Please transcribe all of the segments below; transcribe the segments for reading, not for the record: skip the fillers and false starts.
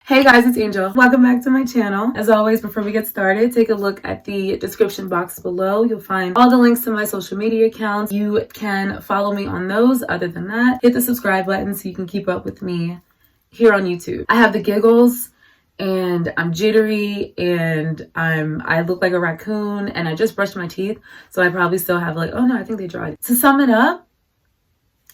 Hey guys, it's Angel. Welcome back to my channel. As always, before we get started, take a look at the description box below. You'll find all the links to my social media accounts. You can follow me on those. Other than that, hit the subscribe button so you can keep up with me here on YouTube. I have the giggles and I'm jittery and I look like a raccoon and I just brushed my teeth. So I probably still have oh no, I think they dried. To sum it up,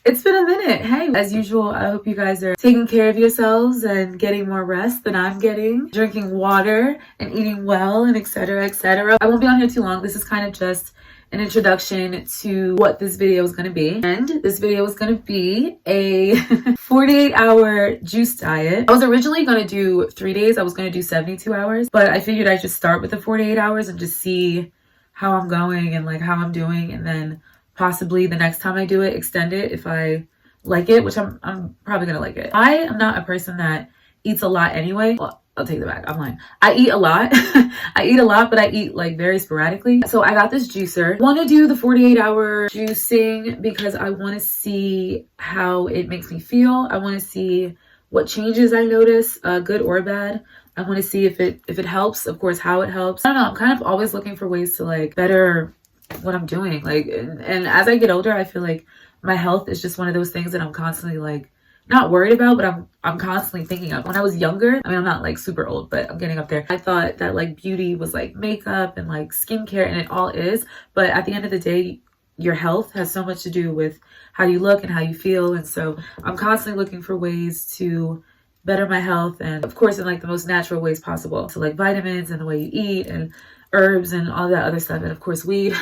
it's been a minute. Hey, as usual, I hope you guys are taking care of yourselves and getting more rest than I'm getting, drinking water and eating well and etc, etc. I won't be on here too long. This is kind of just an introduction to what this video is going to be. And this video is going to be a 48-hour juice diet. I was originally going to do 3 days. I was going to do 72 hours, but I figured I'd just start with the 48 hours and just see how I'm going and how I'm doing, and then possibly the next time I do it, extend it if I like it, which I'm probably gonna like it. I am not a person that eats a lot anyway. Well, I'll take that back. I'm lying. I eat a lot. I eat a lot, but I eat very sporadically. So I got this juicer. I want to do the 48-hour juicing because I want to see how it makes me feel. I want to see what changes I notice, good or bad. I want to see if it helps, of course, how it helps. I don't know. I'm kind of always looking for ways to better what I'm doing. And as I get older, I feel like my health is just one of those things that I'm constantly not worried about, but I'm constantly thinking of. When I was younger, I mean, I'm not super old, but I'm getting up there. I thought that beauty was makeup and skincare, and it all is. But at the end of the day, your health has so much to do with how you look and how you feel. And so I'm constantly looking for ways to better my health, and of course in the most natural ways possible. So vitamins and the way you eat and herbs and all that other stuff, and of course weed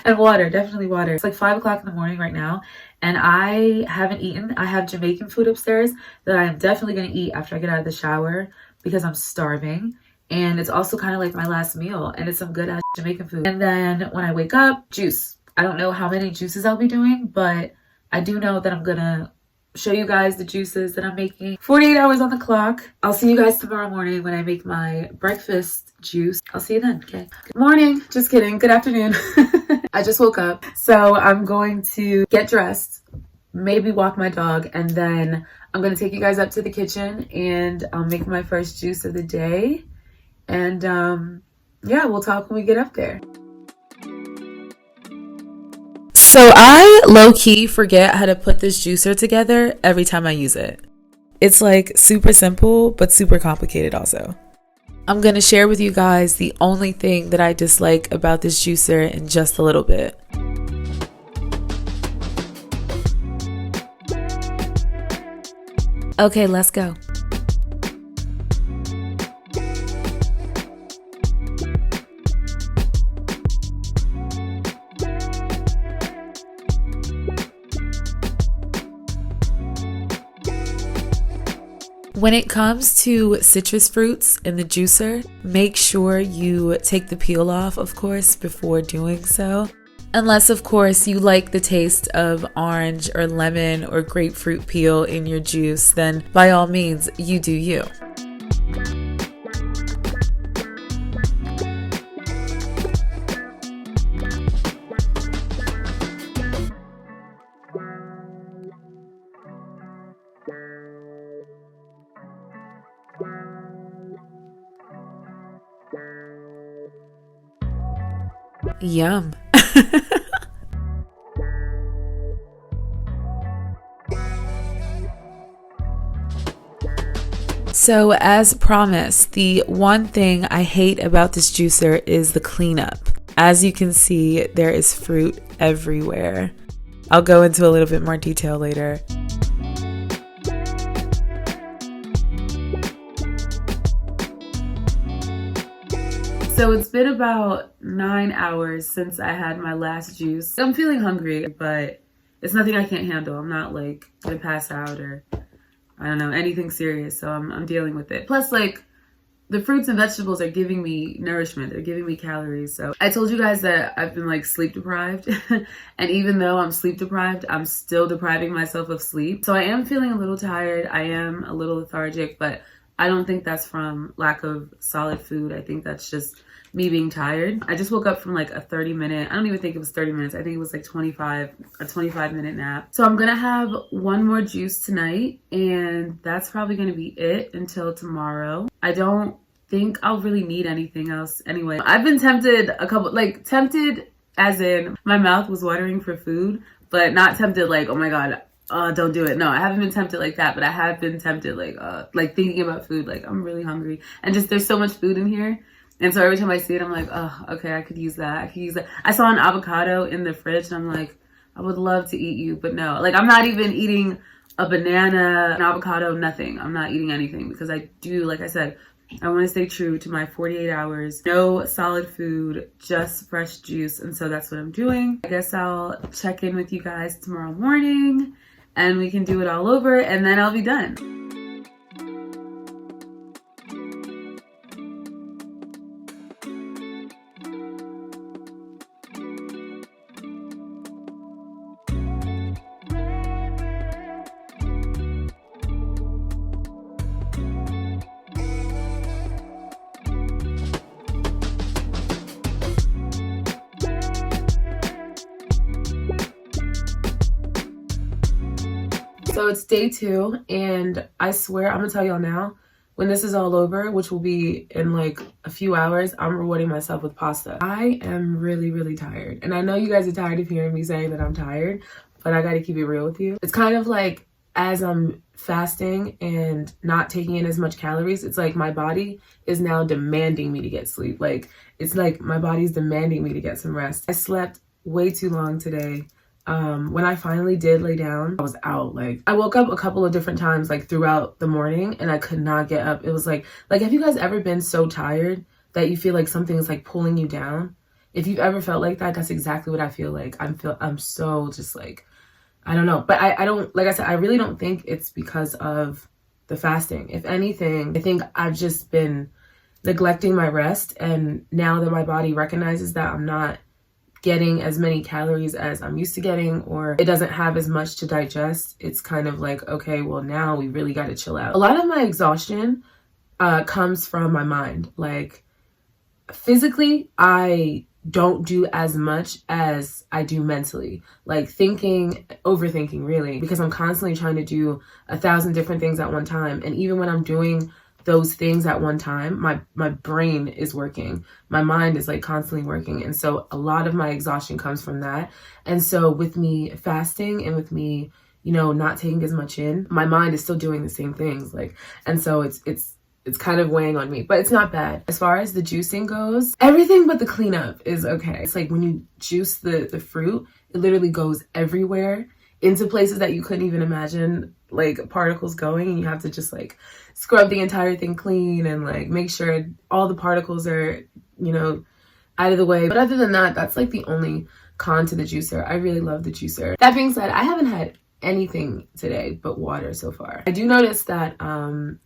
and water, definitely water. It's 5 o'clock in the morning right now and I haven't eaten. I have Jamaican food upstairs that I am definitely going to eat after I get out of the shower because I'm starving, and it's also kind of my last meal, and it's some good ass Jamaican food. And then when I wake up, juice. I don't know how many juices I'll be doing, but I do know that I'm gonna show you guys the juices that I'm making. 48 hours on the clock. I'll see you guys tomorrow morning when I make my breakfast juice. I'll see you then. Okay. Good morning. Just kidding. Good afternoon. I just woke up. So I'm going to get dressed, maybe walk my dog, and then I'm going to take you guys up to the kitchen and I'll make my first juice of the day. And yeah, we'll talk when we get up there. So I low-key forget how to put this juicer together every time I use it. It's super simple, but super complicated also. I'm going to share with you guys the only thing that I dislike about this juicer in just a little bit. Okay, let's go. When it comes to citrus fruits in the juicer, make sure you take the peel off, of course, before doing so. Unless, of course, you like the taste of orange or lemon or grapefruit peel in your juice, then by all means, you do you. Yum. So as promised, the one thing I hate about this juicer is the cleanup. As you can see, there is fruit everywhere. I'll go into a little bit more detail later. So it's been about 9 hours since I had my last juice. I'm feeling hungry, but it's nothing I can't handle. I'm not gonna pass out or I don't know, anything serious. So I'm dealing with it. Plus the fruits and vegetables are giving me nourishment. They're giving me calories. So I told you guys that I've been sleep deprived. And even though I'm sleep deprived, I'm still depriving myself of sleep. So I am feeling a little tired. I am a little lethargic, but I don't think that's from lack of solid food. I think that's just me being tired. I just woke up from like a 30-minute, I don't even think it was 30 minutes. I think it was like a 25-minute nap. So I'm gonna have one more juice tonight, and that's probably gonna be it until tomorrow. I don't think I'll really need anything else anyway. I've been tempted tempted as in my mouth was watering for food, but not tempted like, oh my God, don't do it. No, I haven't been tempted like that, but I have been tempted like thinking about food, like I'm really hungry. And just there's so much food in here. And so every time I see it, I'm like, oh, okay, I could use that. I could use that. I saw an avocado in the fridge and I'm like, I would love to eat you, but no. Like I'm not even eating a banana, an avocado, nothing. I'm not eating anything because I do, like I said, I want to stay true to my 48 hours. No solid food, just fresh juice. And so that's what I'm doing. I guess I'll check in with you guys tomorrow morning and we can do it all over and then I'll be done. So it's day 2, and I swear, I'm gonna tell y'all now, when this is all over, which will be in like a few hours, I'm rewarding myself with pasta. I am really, really tired. And I know you guys are tired of hearing me saying that I'm tired, but I gotta keep it real with you. It's kind of like as I'm fasting and not taking in as much calories, it's like my body is now demanding me to get sleep. Like, it's like my body's demanding me to get some rest. I slept way too long today. When I finally did lay down, I was out. Like, I woke up a couple of different times, like throughout the morning, and I could not get up. It was like, have you guys ever been so tired that you feel like something is like pulling you down? If you've ever felt like that, that's exactly what I feel like. I'm so just like, I don't know. But I don't, like I said, I really don't think it's because of the fasting. If anything, I think I've just been neglecting my rest. And now that my body recognizes that I'm not getting as many calories as I'm used to getting, or it doesn't have as much to digest, it's kind of like, okay, well now we really got to chill out. A lot of my exhaustion comes from my mind. Like, physically, I don't do as much as I do mentally. Like overthinking really, because I'm constantly trying to do 1,000 different things at one time. And even when I'm doing those things at one time, my brain is working. My mind is like constantly working. And so a lot of my exhaustion comes from that. And so with me fasting and with me, not taking as much in, my mind is still doing the same things. Like, and so it's kind of weighing on me, but it's not bad. As far as the juicing goes, everything but the cleanup is okay. It's like when you juice the fruit, it literally goes everywhere into places that you couldn't even imagine like particles going, and you have to just like scrub the entire thing clean and like make sure all the particles are, out of the way. But other than that, that's like the only con to the juicer. I really love the juicer. That being said, I haven't had anything today but water so far. I do notice that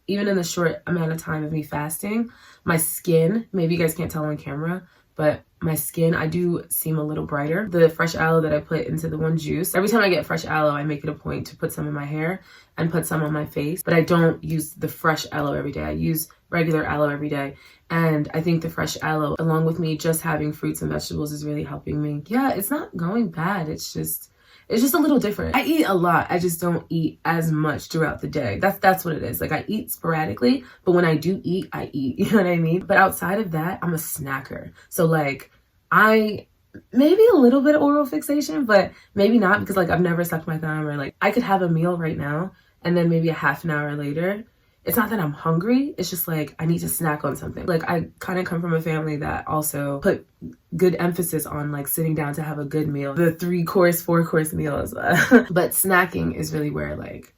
even in the short amount of time of me fasting, my skin, maybe you guys can't tell on camera, but my skin, I do seem a little brighter. The fresh aloe that I put into the one juice, every time I get fresh aloe, I make it a point to put some in my hair and put some on my face, but I don't use the fresh aloe every day. I use regular aloe every day. And I think the fresh aloe, along with me just having fruits and vegetables, is really helping me. Yeah, it's not going bad. It's just a little different. I eat a lot. I just don't eat as much throughout the day. That's what it is. Like, I eat sporadically, but when I do eat, I eat. You know what I mean? But outside of that, I'm a snacker. So like, I maybe a little bit of oral fixation, but maybe not, because like I've never sucked my thumb, or like I could have a meal right now and then maybe a half an hour later, it's not that I'm hungry. It's just like I need to snack on something. Like, I kind of come from a family that also put good emphasis on like sitting down to have a good meal, the 3-course, 4-course meals. But snacking is really where like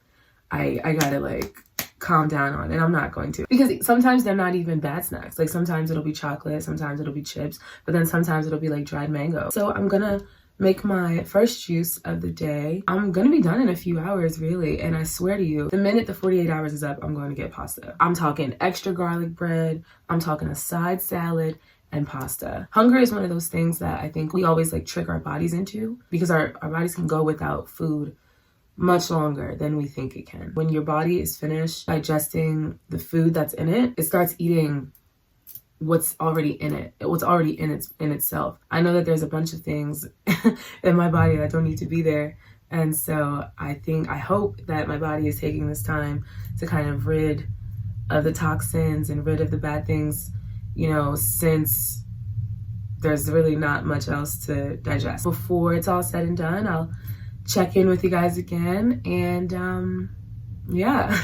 I gotta like calm down on, and I'm not going to, because sometimes they're not even bad snacks. Like, sometimes it'll be chocolate, sometimes it'll be chips, but then sometimes it'll be like dried mango. So I'm gonna make my first juice of the day. I'm gonna be done in a few hours, really, and I swear to you, the minute the 48 hours is up, I'm going to get pasta. I'm talking extra garlic bread, I'm talking a side salad, and pasta. Hunger is one of those things that I think we always like trick our bodies into, because our bodies can go without food much longer than we think it can. When your body is finished digesting the food that's in it, it starts eating what's already in it, what's already in itself. I know that there's a bunch of things in my body that don't need to be there. And so I hope that my body is taking this time to kind of rid of the toxins and rid of the bad things, you know, since there's really not much else to digest. Before it's all said and done, I'll check in with you guys again, and yeah.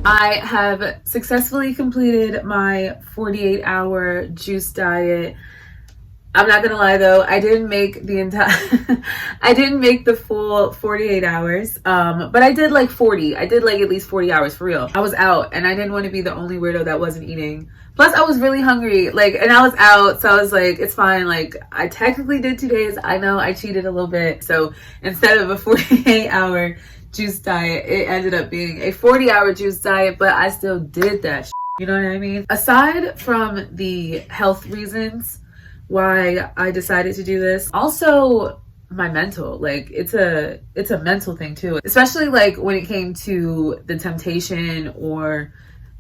I have successfully completed my 48-hour juice diet. I'm not gonna lie though, I didn't make the full 48 hours, but I did like 40. I did like at least 40 hours for real. I was out and I didn't want to be the only weirdo that wasn't eating. Plus I was really hungry, and I was out, so I was like, it's fine. Like, I technically did 2 days. I know I cheated a little bit. So instead of a 48-hour juice diet, it ended up being a 40-hour juice diet, but I still did that. You know what I mean? Aside from the health reasons why I decided to do this, also my mental, it's a mental thing too, especially when it came to the temptation or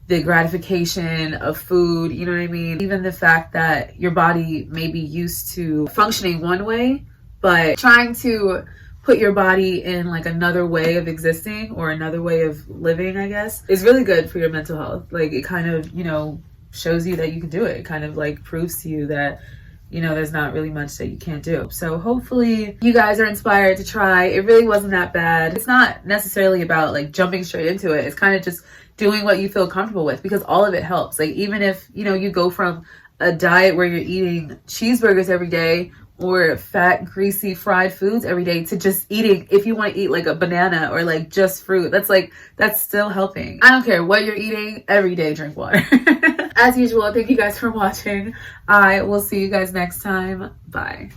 the gratification of food, you know what I mean? Even the fact that your body may be used to functioning one way, but trying to put your body in another way of existing or another way of living, I guess, is really good for your mental health. It kind of, shows you that you can do it. It kind of proves to you that, there's not really much that you can't do. So hopefully you guys are inspired to try. It really wasn't that bad. It's not necessarily about jumping straight into it. It's kind of just doing what you feel comfortable with, because all of it helps. Even if, you go from a diet where you're eating cheeseburgers every day or fat, greasy, fried foods every day to just eating, if you want to eat a banana or just fruit, that's still helping. I don't care what you're eating, every day drink water. As usual, thank you guys for watching. I will see you guys next time. Bye.